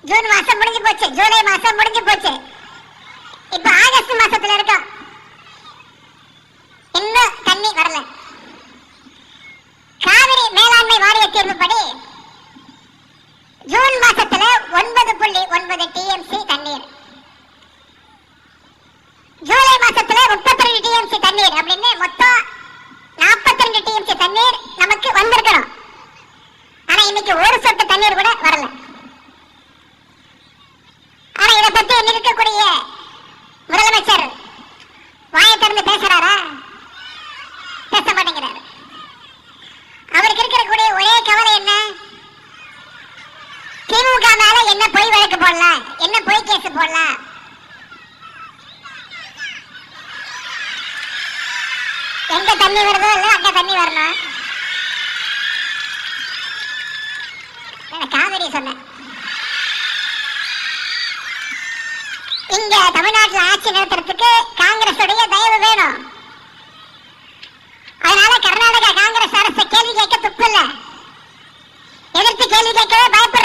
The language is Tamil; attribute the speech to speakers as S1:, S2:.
S1: ஜூன் மாசம் முடிஞ்சு போச்சு, ஜூலை மாசம் முடிஞ்சு போச்சு, இப்ப ஆகஸ்ட் மாசத்துல இருக்கோம். இன்னும் தண்ணி வரல. காவிரி மேலாண்மை வாரிய தீர்வுப்படி ஜூன் மாசத்துல 9.9 டிஎம்சி தண்ணீர், ஜூலை மாசத்துல 32 டிஎம்சி தண்ணீர் அப்படின்னு மொத்தம் 42 டிஎம்சி தண்ணீர் நமக்கு வந்திருக்கணும். ஆனா இன்னைக்கு ஒரு சொட்டு தண்ணீர் கூட வரல. ஆனா இதை பத்தி இருக்கக்கூடிய முதலமைச்சர் வாயை திறந்து பேசுறாரா? பேச மாட்டேங்கிறாரு. அவருக்கு இருக்கக்கூடிய ஒரே கவலை என்ன? திமுக மேல என்ன பொய் வழக்கு போடலாம், என்ன பொய் கேஸ் போடலாம். எங்க தண்ணி வருதோ இல்ல அங்க தண்ணி வரணும். காவிரி சொன்னேன். இங்க தமிழ்நாட்டில் ஆட்சி நடத்துறதுக்கு காங்கிரஸ் உடைய தயவு வேணும். அதனால கர்நாடகா காங்கிரஸ் அரசை கேள்வி கேட்க துப்பு இல்ல, எதிர்த்து கேள்வி கேட்கவே பயப்பட